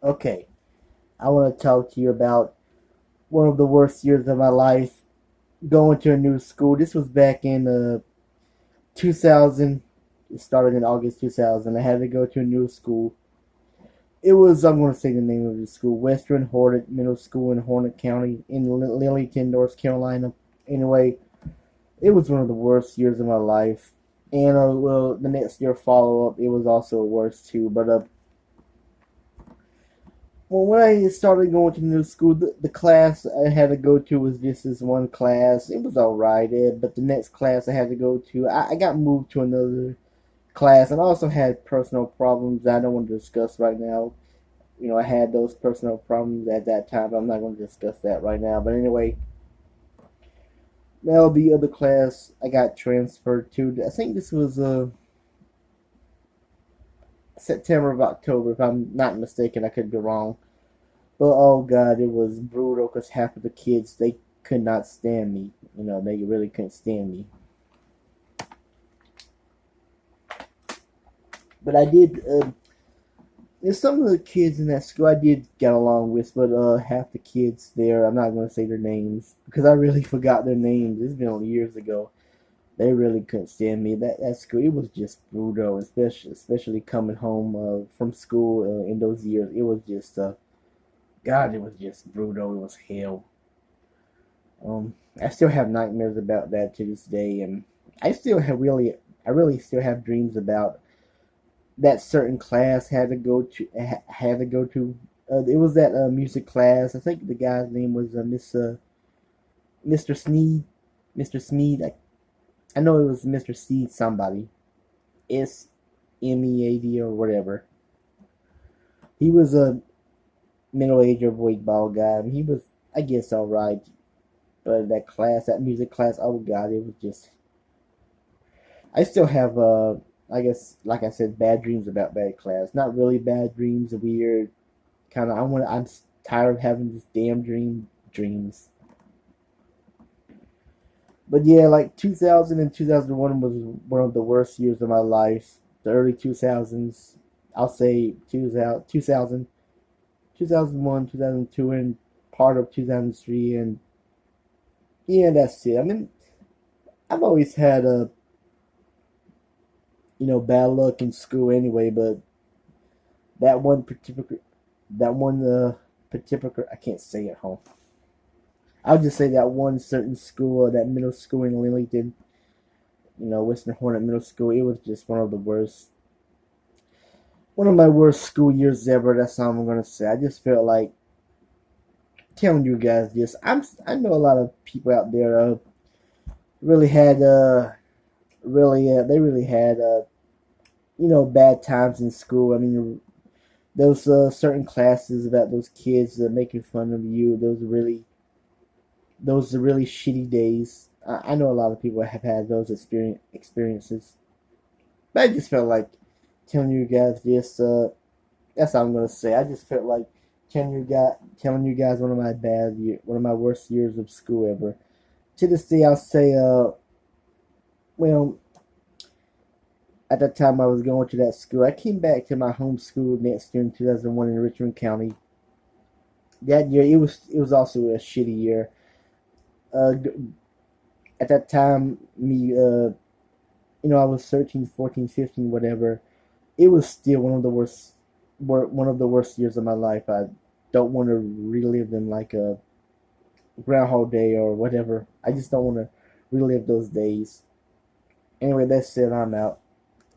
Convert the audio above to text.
Okay, I want to talk to you about one of the worst years of my life going to a new school. This was back in 2000. It started in August 2000. I had to go to a new school. It was, I'm going to say the name of the school, Western Hornet Middle School in Hornet County in Lillington, North Carolina. Anyway, it was one of the worst years of my life. And well, the next year follow up, it was also worse too. But well, when I started going to the new school, the class I had to go to was just this one class. It was alright, but the next class I had to go to, I got moved to another class, and I also had personal problems that I don't want to discuss right now. I had those personal problems at that time, but I'm not going to discuss that right now. But anyway, now the other class I got transferred to, I think this was September of October, if I'm not mistaken. I could be wrong. But oh god, it was brutal because half of the kids they could not stand me. They really couldn't stand me. But I did. There's some of the kids in that school I did get along with, but half the kids there, I'm not going to say their names because I really forgot their names. It's been years ago. They really couldn't stand me. That school, it was just brutal, especially coming home from school in those years. It was just God, it was just brutal. It was hell. I still have nightmares about that to this day, and I still have really, I really still have dreams about that certain class had to go to. It was that music class. I think the guy's name was Mr. Sneed. Mr. Sneed. I know it was Mr. Sneed. Somebody SMEAD or whatever. He was a middle-aged white bald guy. He was, I guess, all right. But that class, that music class, oh god, it was just. I still have, I guess, like I said, bad dreams about that class. Not really bad dreams, weird kind of. I'm tired of having these damn dreams. But yeah, like 2000 and 2001 was one of the worst years of my life. The early 2000s, I'll say 2000, 2001, 2002, and part of 2003, and yeah, that's it. I mean, I've always had a bad luck in school anyway, but that one particular that one particular I can't say it home. I'll just say that one certain school, that middle school in Lillington, Western Hornet Middle School, it was just one of my worst school years ever. That's all I'm gonna say. I just felt like telling you guys this. I know a lot of people out there really had they really had bad times in school. I mean, those certain classes about those kids making fun of you. Those are really shitty days. I know a lot of people have had those experiences, but I just felt like telling you guys this. That's all I'm gonna say. I just felt like telling you guys one of my worst years of school ever. To this day, I'll say, well, at that time I was going to that school. I came back to my home school next year in 2001 in Richmond County. That year, it was also a shitty year. Uh, at that time, I was 13, 14, 15, whatever. It was still one of the worst years of my life. I don't want to relive them like a Groundhog Day or whatever. I just don't want to relive those days. Anyway, that's it. I'm out.